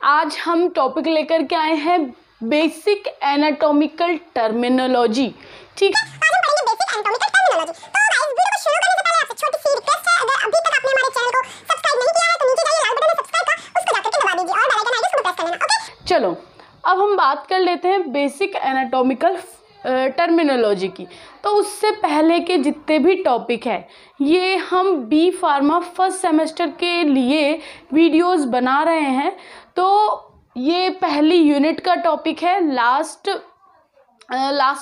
आज हम टॉपिक लेकर के आए हैं बेसिक एनाटॉमिकल टर्मिनोलॉजी। ठीक है, आज हम पढ़ेंगे बेसिक एनाटॉमिकल टर्मिनोलॉजी। तो गाइस वीडियो को शुरू करने से पहले आपसे छोटी सी रिक्वेस्ट है, अगर अभी तक आपने हमारे चैनल को सब्सक्राइब नहीं किया है तो नीचे जाइए लाल बटन में सब्सक्राइब का उसको जाकर के दबा दीजिए और बेल आइकन आएगा उसको प्रेस कर लेना। ओके, चलो अब हम बात कर लेते हैं बेसिक एनाटॉमिकल टर्मिनोलॉजी की। तो उससे पहले के जितने भी टॉपिक है ये हम बी फार्मा फर्स्ट सेमेस्टर के लिए वीडियोस बना रहे हैं। तो ये पहली यूनिट का टॉपिक है, लास्ट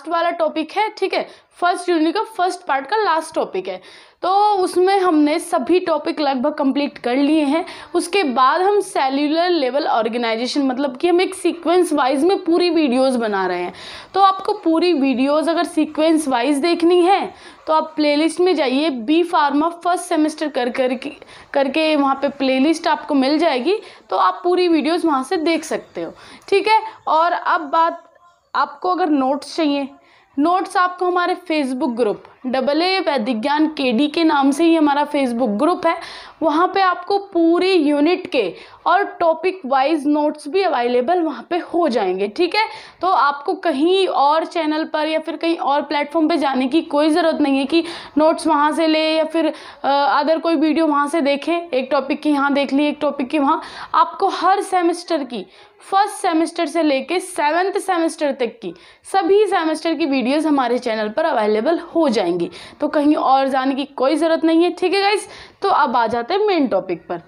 वाला टॉपिक है। ठीक है, फर्स्ट यूनिट का फर्स्ट पार्ट का लास्ट टॉपिक है। तो उसमें हमने सभी टॉपिक लगभग कंप्लीट कर लिए हैं। उसके बाद हम सेल्यूलर लेवल ऑर्गेनाइजेशन, मतलब कि हम एक सीक्वेंस वाइज में पूरी वीडियोस बना रहे हैं। तो आपको पूरी वीडियोस अगर सीक्वेंस वाइज देखनी है तो आप प्लेलिस्ट में जाइए, बी फार्मा फर्स्ट सेमेस्टर करके वहाँ पे प्लेलिस्ट आपको मिल जाएगी। तो आप पूरी वीडियोस वहाँ से देख सकते हो। ठीक है, और अब बात, आपको अगर नोट्स चाहिए, नोट्स आपको हमारे फेसबुक ग्रुप AA वैदिक ज्ञान KD के नाम से ही हमारा फेसबुक ग्रुप है, वहाँ पे आपको पूरी यूनिट के और टॉपिक वाइज नोट्स भी अवेलेबल वहाँ पे हो जाएंगे। ठीक है, तो आपको कहीं और चैनल पर या फिर कहीं और प्लेटफॉर्म पे जाने की कोई ज़रूरत नहीं है कि नोट्स वहाँ से ले या फिर अदर कोई वीडियो वहाँ से देखें। एक टॉपिक की यहाँ देख ली, एक टॉपिक की वहाँ। आपको हर सेमेस्टर की, फर्स्ट सेमेस्टर से लेके 7th सेमेस्टर तक की सभी सेमेस्टर की वीडियोस हमारे चैनल पर अवेलेबल हो जाएंगी। तो कहीं और जाने की कोई ज़रूरत नहीं है। ठीक है गाइस, तो अब आ जाते हैं मेन टॉपिक पर,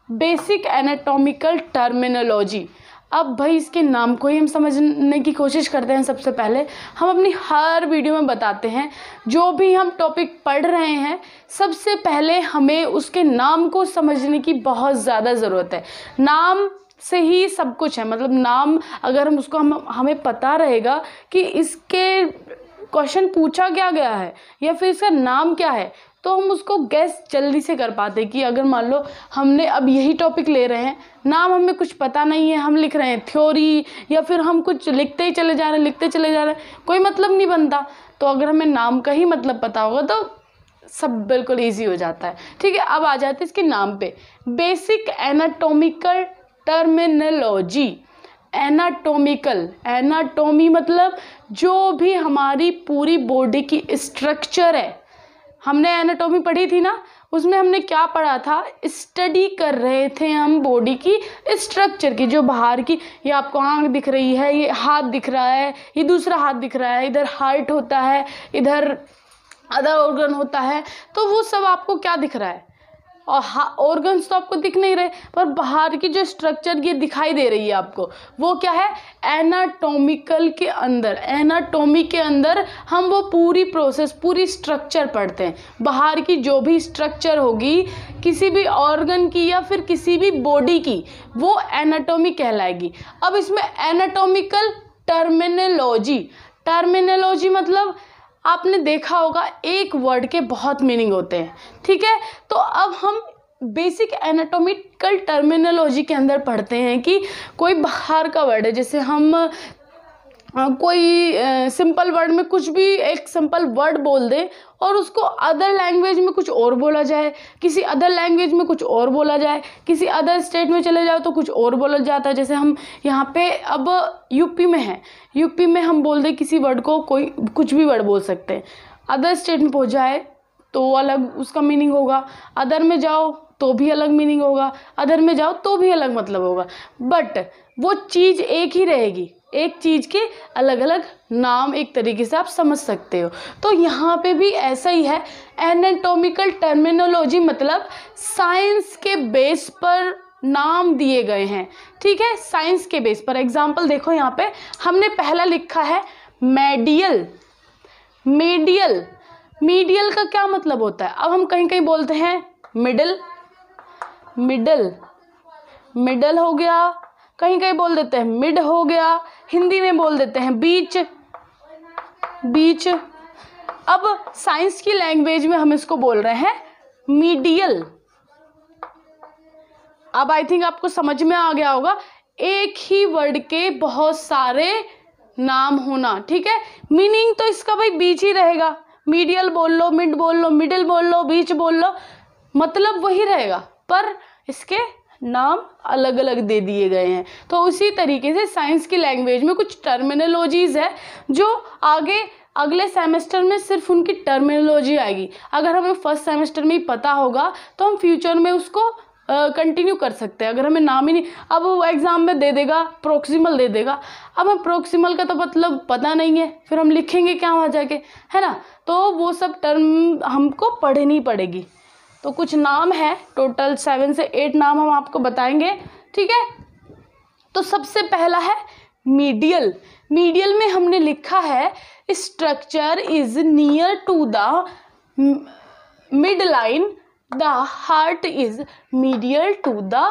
बेसिक एनाटॉमिकल टर्मिनोलॉजी। अब भाई इसके नाम को ही हम समझने की कोशिश करते हैं। सबसे पहले हम अपनी हर वीडियो में बताते हैं, जो भी हम टॉपिक पढ़ रहे हैं सबसे पहले हमें उसके नाम को समझने की बहुत ज़्यादा ज़रूरत है। नाम से ही सब कुछ है, मतलब नाम अगर हम उसको हमें पता रहेगा कि इसके क्वेश्चन पूछा क्या गया है या फिर इसका नाम क्या है, तो हम उसको गैस जल्दी से कर पाते कि अगर मान लो हमने अब यही टॉपिक ले रहे हैं, नाम हमें कुछ पता नहीं है, हम लिख रहे हैं थ्योरी या फिर हम कुछ लिखते ही चले जा रहे हैं, कोई मतलब नहीं बनता। तो अगर हमें नाम का ही मतलब पता होगा तो सब बिल्कुल ईजी हो जाता है। ठीक है, अब आ जाते हैं इसके नाम पे, basic anatomical terminology. Anatomical, anatomy मतलब जो भी हमारी पूरी बॉडी की स्ट्रक्चर है। हमने एनाटॉमी पढ़ी थी ना, उसमें हमने क्या पढ़ा था, स्टडी कर रहे थे हम बॉडी की स्ट्रक्चर की, जो बाहर की, ये आपको आंख दिख रही है, ये हाथ दिख रहा है, ये दूसरा हाथ दिख रहा है, इधर हार्ट होता है, इधर अदर ऑर्गन होता है। तो वो सब आपको क्या दिख रहा है, और ऑर्गन्स तो आपको दिख नहीं रहे, पर बाहर की जो स्ट्रक्चर ये दिखाई दे रही है आपको, वो क्या है, एनाटॉमिकल के अंदर, एनाटॉमी के अंदर हम वो पूरी प्रोसेस, पूरी स्ट्रक्चर पढ़ते हैं। बाहर की जो भी स्ट्रक्चर होगी किसी भी ऑर्गन की या फिर किसी भी बॉडी की, वो एनाटॉमी कहलाएगी। अब इसमें एनाटॉमिकल टर्मिनोलॉजी, टर्मिनोलॉजी मतलब आपने देखा होगा एक वर्ड के बहुत मीनिंग होते हैं। ठीक है, तो अब हम बेसिक एनाटॉमिकल टर्मिनोलॉजी के अंदर पढ़ते हैं कि कोई बाहर का वर्ड है, जैसे हम कोई सिंपल वर्ड में कुछ भी एक सिंपल वर्ड बोल दें और उसको अदर लैंग्वेज में कुछ और बोला जाए, किसी अदर लैंग्वेज में कुछ और बोला जाए, किसी अदर स्टेट में चले जाओ तो कुछ और बोला जाता है। जैसे हम यहाँ पे अब यूपी में हैं, यूपी में हम बोल दें किसी वर्ड को, कोई कुछ भी वर्ड बोल सकते हैं, अदर स्टेट में पहुँच जाए तो अलग उसका मीनिंग होगा, अदर में जाओ तो भी अलग मीनिंग होगा, अदर में जाओ तो भी अलग मतलब होगा, बट वो चीज़ एक ही रहेगी, एक चीज़ के अलग अलग नाम एक तरीके से आप समझ सकते हो। तो यहाँ पे भी ऐसा ही है, एनाटॉमिकल टर्मिनोलॉजी मतलब साइंस के बेस पर नाम दिए गए हैं। ठीक है, साइंस के बेस पर। एग्जाम्पल देखो, यहाँ पे हमने पहला लिखा है मेडियल। मेडियल, मीडियल का क्या मतलब होता है, अब हम कहीं कहीं बोलते हैं मिडल, मिडल, मिडल हो गया, कहीं कहीं बोल देते हैं मिड हो गया, हिंदी में बोल देते हैं बीच, बीच। अब साइंस की लैंग्वेज में हम इसको बोल रहे हैं मीडियल। अब आई थिंक आपको समझ में आ गया होगा, एक ही वर्ड के बहुत सारे नाम होना। ठीक है, मीनिंग तो इसका भाई बीच ही रहेगा, मीडियल बोल लो, मिड बोल लो, मिडिल बोल लो, बीच बोल लो, मतलब वही रहेगा, पर इसके नाम अलग अलग दे दिए गए हैं। तो उसी तरीके से साइंस की लैंग्वेज में कुछ टर्मिनोलॉजीज है जो आगे अगले सेमेस्टर में सिर्फ उनकी टर्मिनोलॉजी आएगी। अगर हमें फर्स्ट सेमेस्टर में ही पता होगा तो हम फ्यूचर में उसको कंटिन्यू कर सकते हैं। अगर हमें नाम ही नहीं, अब वो एग्जाम में दे देगा प्रोक्सिमल दे देगा, अब हम प्रोक्सिमल का तो मतलब पता नहीं है, फिर हम लिखेंगे क्या वहाँ जाके, है ना। तो वो सब टर्म हमको पढ़नी पड़ेगी। तो कुछ नाम है, टोटल 7 से 8 नाम हम आपको बताएंगे, ठीक है। तो सबसे पहला है मीडियल। मीडियल में हमने लिखा है structure is near to the mid line, the heart is medial to the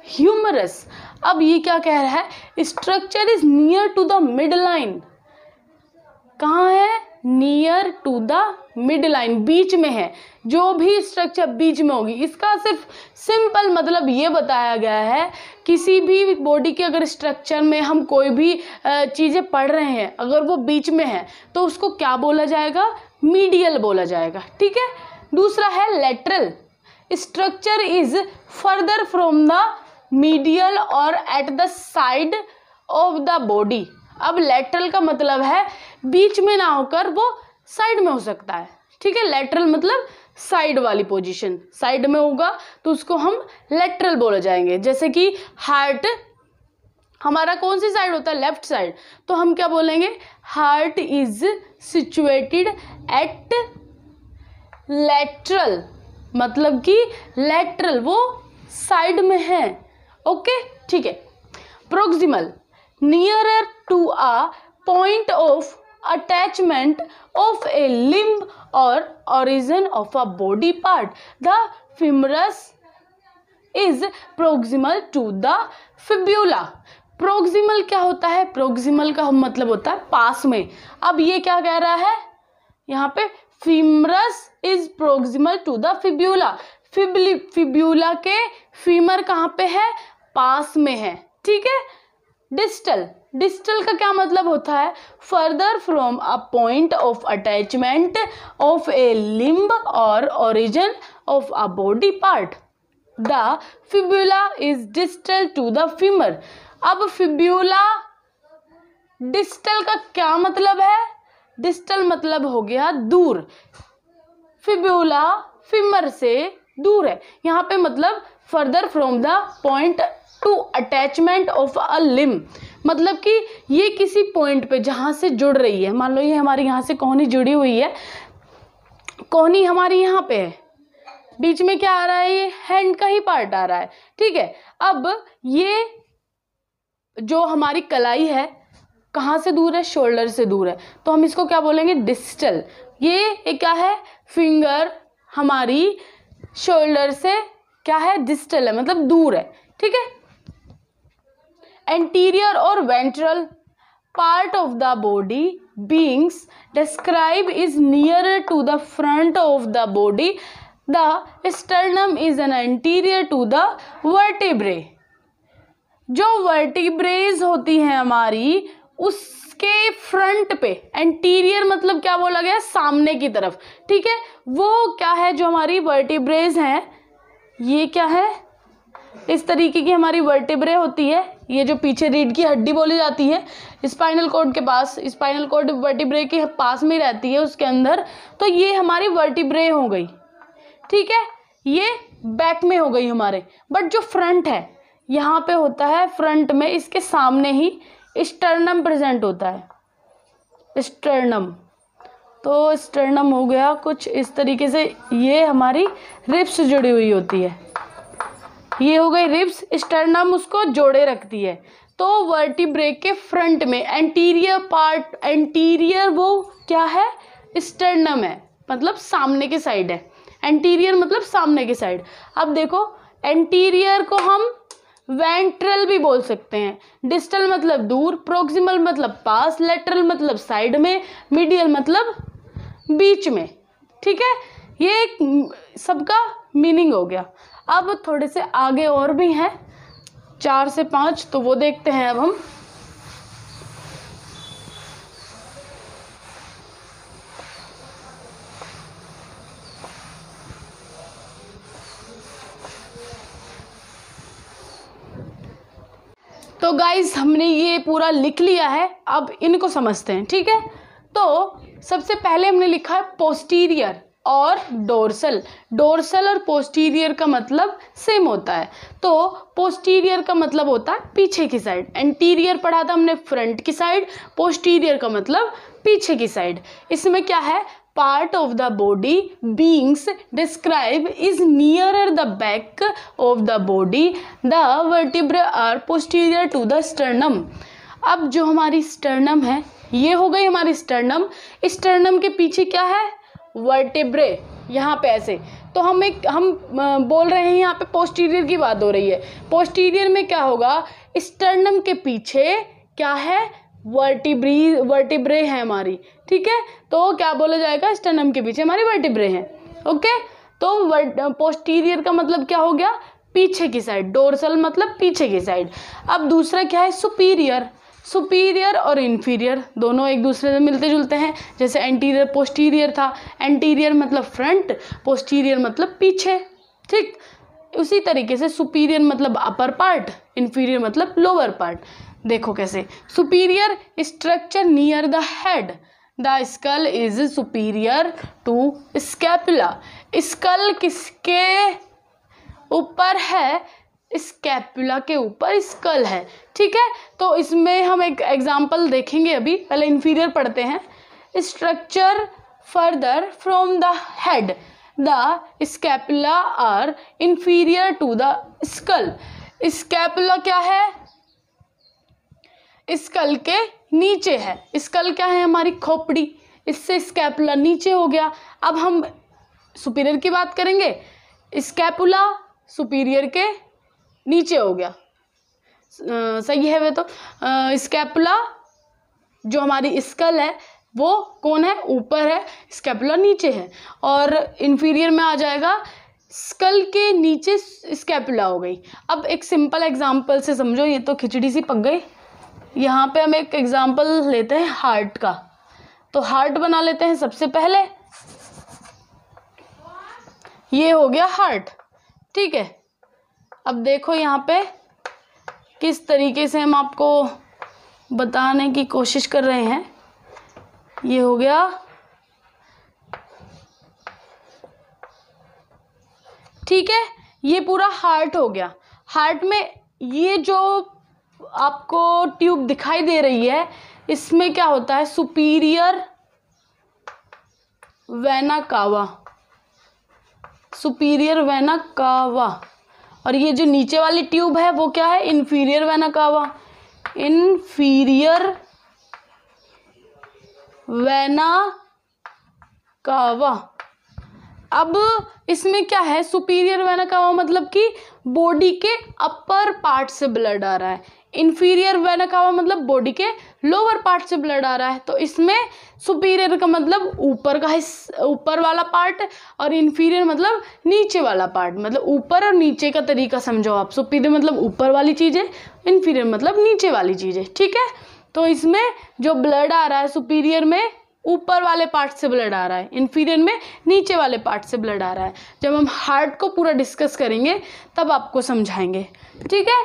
humerus. अब ये क्या कह रहा है, structure is near to the mid line, कहाँ है, near to the mid line, बीच में है। जो भी स्ट्रक्चर बीच में होगी, इसका सिर्फ सिंपल मतलब ये बताया गया है, किसी भी बॉडी के अगर स्ट्रक्चर में हम कोई भी चीज़ें पढ़ रहे हैं, अगर वो बीच में है तो उसको क्या बोला जाएगा, मीडियल बोला जाएगा, ठीक है। दूसरा है lateral. Structure is further from the medial और at the side of the body. अब लेटरल का मतलब है बीच में ना होकर वो साइड में हो सकता है, ठीक है। लेटरल मतलब साइड वाली पोजीशन, साइड में होगा तो उसको हम लेटरल बोले जाएंगे। जैसे कि हार्ट हमारा कौन सी साइड होता है, लेफ्ट साइड, तो हम क्या बोलेंगे, heart is situated at lateral, मतलब कि लेटरल वो साइड में है, ओके, ठीक है। Proximal, nearer to a point of attachment of a limb or origin of a body part. The femurus is proximal to the fibula. Proximal क्या होता है, proximal का मतलब होता है पास में। अब ये क्या कह रहा है यहाँ पे, femurus is proximal to the fibula. Fibula के फीमर कहाँ पे है, पास में है, ठीक है। डिस्टल, डिस्टल का क्या मतलब होता है, further from a point of attachment of a limb और origin of a body part. The fibula is distal to the femur. अब फिब्यूला, डिस्टल का क्या मतलब है, डिस्टल मतलब हो गया दूर, फिब्यूला फीमर से दूर है, यहाँ पे मतलब further from the point two attachment of a limb, मतलब कि ये किसी पॉइंट पे जहाँ से जुड़ रही है, मान लो ये हमारी यहाँ से कोहनी जुड़ी हुई है, कोहनी हमारी यहाँ पे है, बीच में क्या आ रहा है, ये हैंड का ही पार्ट आ रहा है, ठीक है। अब ये जो हमारी कलाई है कहाँ से दूर है, शोल्डर से दूर है, तो हम इसको क्या बोलेंगे, डिस्टल। ये क्या है, फिंगर हमारी शोल्डर से क्या है, डिस्टल है, मतलब दूर है, ठीक है। एंटीरियर और ventral part of the body beings describe is near to the front of the body. The sternum is an anterior to the vertebrae. जो वर्टिब्रेज होती हैं हमारी, उसके फ्रंट पे, एंटीरियर मतलब क्या बोला गया, सामने की तरफ, ठीक है। वो क्या है, जो हमारी वर्टिब्रेज हैं, ये क्या है, इस तरीके की हमारी वर्टिब्रे होती है, ये जो पीछे रीढ़ की हड्डी बोली जाती है, स्पाइनल कॉर्ड के पास, स्पाइनल कॉर्ड वर्टिब्रे के पास में रहती है उसके अंदर, तो ये हमारी वर्टिब्रे हो गई, ठीक है। ये बैक में हो गई हमारे, बट जो फ्रंट है यहाँ पे होता है, फ्रंट में इसके सामने ही स्टर्नम प्रेजेंट होता है, स्टर्नम। तो स्टर्नम हो गया कुछ इस तरीके से, ये हमारी रिब्स जुड़ी हुई होती है, ये हो गई रिब्स, स्टर्नम उसको जोड़े रखती है। तो वर्टिब्रे के फ्रंट में एंटीरियर पार्ट, एंटीरियर वो क्या है, स्टर्नम है, मतलब सामने की साइड है, एंटीरियर मतलब सामने की साइड। अब देखो, एंटीरियर को हम वेंट्रल भी बोल सकते हैं, डिस्टल मतलब दूर, प्रोक्सिमल मतलब पास, लेटरल मतलब साइड में, मीडियल मतलब बीच में, ठीक है। ये सबका मीनिंग हो गया। अब थोड़े से आगे और भी हैं, 4 से 5, तो वो देखते हैं अब हम। तो गाइज हमने ये पूरा लिख लिया है, अब इनको समझते हैं, ठीक है। तो सबसे पहले हमने लिखा है पोस्टीरियर और डोर्सल। डोर्सल और पोस्टीरियर का मतलब सेम होता है। तो पोस्टीरियर का मतलब होता है पीछे की साइड, एंटीरियर पढ़ा था हमने फ्रंट की साइड, पोस्टीरियर का मतलब पीछे की साइड। इसमें क्या है, part of the body beings described is nearer the back of the body, the vertebrae are posterior to the sternum। अब जो हमारी स्टर्नम है, ये हो गई हमारी स्टर्नम। स्टर्नम के पीछे क्या है, वर्टेब्रे, यहाँ पे ऐसे। तो हम बोल रहे हैं यहाँ पे पोस्टीरियर की बात हो रही है। पोस्टीरियर में क्या होगा, स्टर्नम के पीछे क्या है, वर्टिब्रे है हमारी, ठीक है। तो क्या बोला जाएगा, स्टर्नम के पीछे हमारी वर्टिब्रे हैं, ओके। तो पोस्टीरियर का मतलब क्या हो गया, पीछे की साइड, डोर्सल मतलब पीछे की साइड। अब दूसरा क्या है, सुपीरियर। सुपीरियर और इन्फीरियर दोनों एक दूसरे से मिलते जुलते हैं, जैसे एंटीरियर पोस्टीरियर था, एंटीरियर मतलब फ्रंट, पोस्टीरियर मतलब पीछे, ठीक। उसी तरीके से सुपीरियर मतलब अपर पार्ट, इन्फीरियर मतलब लोअर पार्ट। देखो कैसे, superior structure near the head, the skull is superior to scapula. Skull किसके ऊपर है, स्कैपुला के ऊपर स्कल है, ठीक है। तो इसमें हम एक एग्जांपल देखेंगे अभी, पहले इन्फीरियर पढ़ते हैं। Structure further from the head, the scapula are inferior to the skull. Scapula क्या है, स्कल के नीचे है। स्कल क्या है, हमारी खोपड़ी, इससे स्कैपुला नीचे हो गया। अब हम सुपीरियर की बात करेंगे, स्कैपुला सुपीरियर के नीचे हो गया, सही है वे। तो स्कैपुला जो हमारी स्कल है वो कौन है, ऊपर है, स्कैपुला नीचे है। और इन्फीरियर में आ जाएगा, स्कल के नीचे स्कैपुला हो गई। अब एक सिंपल एग्जांपल से समझो, ये तो खिचड़ी सी पक गई। यहाँ पे हम एक एग्जांपल लेते हैं हार्ट का। तो हार्ट बना लेते हैं सबसे पहले, ये हो गया हार्ट, ठीक है। अब देखो यहाँ पे किस तरीके से हम आपको बताने की कोशिश कर रहे हैं। ये हो गया, ठीक है, ये पूरा हार्ट हो गया। हार्ट में ये जो आपको ट्यूब दिखाई दे रही है, इसमें क्या होता है, superior vena cava, superior vena cava. और ये जो नीचे वाली ट्यूब है वो क्या है, inferior vena cava, inferior vena cava. अब इसमें क्या है, सुपीरियर वेना कावा मतलब कि बॉडी के अपर पार्ट से ब्लड आ रहा है, इन्फीरियर वेना कावा मतलब बॉडी के लोअर पार्ट से ब्लड आ रहा है। तो इसमें सुपीरियर का मतलब ऊपर का ऊपर वाला पार्ट, और इन्फीरियर मतलब नीचे वाला पार्ट, मतलब ऊपर और नीचे का तरीका समझो आप। सुपीरियर मतलब ऊपर वाली चीज़ है, इन्फीरियर मतलब नीचे वाली चीज़ है, ठीक है। तो इसमें जो ब्लड आ रहा है, सुपीरियर में ऊपर वाले पार्ट से ब्लड आ रहा है, इन्फीरियर में नीचे वाले पार्ट से ब्लड आ रहा है। जब हम हार्ट को पूरा डिस्कस करेंगे तब आपको समझाएंगे, ठीक है।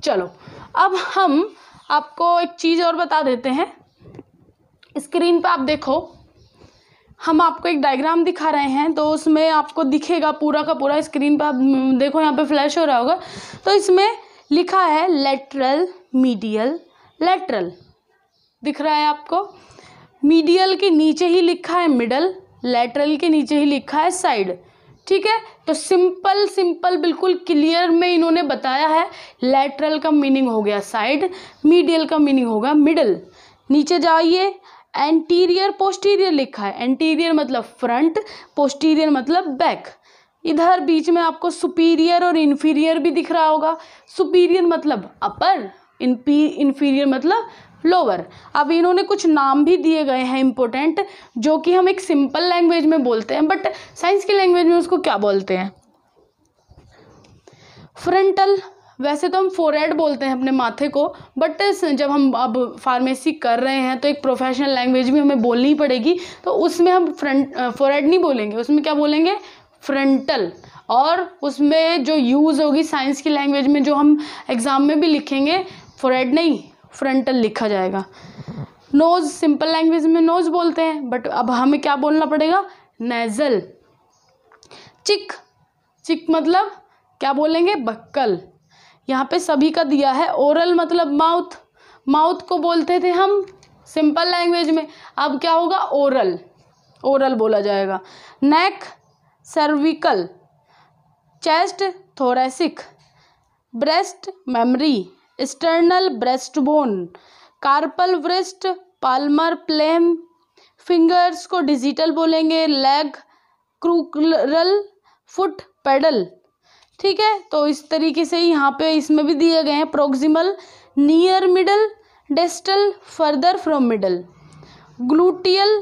चलो अब हम आपको एक चीज़ और बता देते हैं। स्क्रीन पे आप देखो, हम आपको एक डायग्राम दिखा रहे हैं, तो उसमें आपको दिखेगा पूरा का पूरा। स्क्रीन पे आप देखो, यहाँ पे फ्लैश हो रहा होगा। तो इसमें लिखा है लेटरल, मीडियल, लेटरल दिख रहा है आपको। मीडियल के नीचे ही लिखा है मिडल, लेटरल के नीचे ही लिखा है साइड, ठीक है। तो सिंपल बिल्कुल क्लियर में इन्होंने बताया है। लेटरल का मीनिंग हो गया साइड, मीडियल का मीनिंग होगा मिडल। नीचे जाइए, एंटीरियर पोस्टीरियर लिखा है। एंटीरियर मतलब फ्रंट, पोस्टीरियर मतलब बैक। इधर बीच में आपको सुपीरियर और इन्फीरियर भी दिख रहा होगा। सुपीरियर मतलब अपर, इन्फीरियर मतलब लोअर। अब इन्होंने कुछ नाम भी दिए गए हैं इम्पोर्टेंट, जो कि हम एक सिंपल लैंग्वेज में बोलते हैं, बट साइंस की लैंग्वेज में उसको क्या बोलते हैं, फ्रंटल। वैसे तो हम फोरहेड बोलते हैं अपने माथे को, बट जब हम अब फार्मेसी कर रहे हैं तो एक प्रोफेशनल लैंग्वेज भी हमें बोलनी पड़ेगी, तो उसमें हम फोरहेड नहीं बोलेंगे, उसमें क्या बोलेंगे, फ्रंटल। और उसमें जो यूज़ होगी साइंस की लैंग्वेज में, जो हम एग्ज़ाम में भी लिखेंगे, फोरहेड नहीं, फ्रंटल लिखा जाएगा। नोज़ सिंपल लैंग्वेज में नोज़ बोलते हैं, बट अब हमें क्या बोलना पड़ेगा, नेज़ल। चिक, चिक मतलब क्या बोलेंगे, बक्कल। यहाँ पे सभी का दिया है। ओरल मतलब माउथ, माउथ को बोलते थे हम सिंपल लैंग्वेज में, अब क्या होगा, ओरल, ओरल बोला जाएगा। Neck, cervical. Chest, thoracic. Breast, mammary. Sternal, breast bone. Carpal breast, palmar palm. Fingers को डिजिटल बोलेंगे। Leg, crural. Foot, pedal. ठीक है, तो इस तरीके से यहाँ पे इसमें भी दिए गए हैं। Proximal, near middle. Distal, further from middle. Gluteal,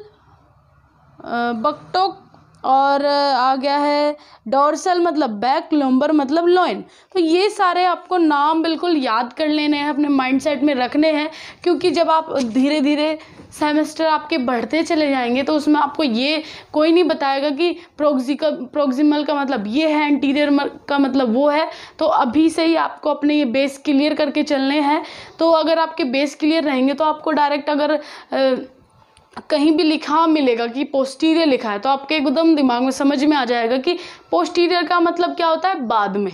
buttock, और आ गया है डोर्सल मतलब बैक, लंबर मतलब लॉइन। तो ये सारे आपको नाम बिल्कुल याद कर लेने हैं, अपने माइंडसेट में रखने हैं, क्योंकि जब आप धीरे धीरे सेमेस्टर आपके बढ़ते चले जाएंगे तो उसमें आपको ये कोई नहीं बताएगा कि प्रोक्सिमल का मतलब ये है, एंटीरियर का मतलब वो है। तो अभी से ही आपको अपने ये बेस क्लियर करके चलने हैं। तो अगर आपके बेस क्लियर रहेंगे तो आपको डायरेक्ट अगर कहीं भी लिखा मिलेगा कि पोस्टीरियर लिखा है तो आपके एकदम दिमाग में समझ में आ जाएगा कि पोस्टीरियर का मतलब क्या होता है, बाद में।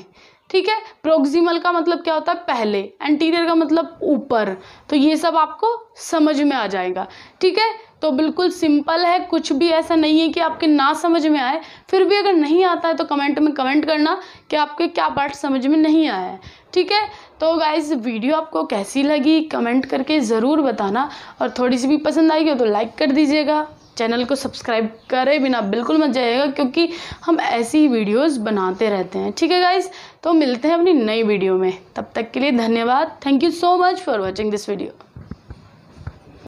ठीक है, प्रोक्सिमल का मतलब क्या होता है, पहले। एंटीरियर का मतलब ऊपर। तो ये सब आपको समझ में आ जाएगा। ठीक है, तो बिल्कुल सिंपल है, कुछ भी ऐसा नहीं है कि आपके ना समझ में आए। फिर भी अगर नहीं आता है तो कमेंट में कमेंट करना कि आपके क्या पार्ट समझ में नहीं आया है। ठीक है, तो गाइस वीडियो आपको कैसी लगी कमेंट करके ज़रूर बताना, और थोड़ी सी भी पसंद आएगी हो तो लाइक कर दीजिएगा। चैनल को सब्सक्राइब करे बिना बिल्कुल मत जाइएगा, क्योंकि हम ऐसी ही वीडियोस बनाते रहते हैं। ठीक है गाइस, तो मिलते हैं अपनी नई वीडियो में, तब तक के लिए धन्यवाद। Thank you so much for watching this video.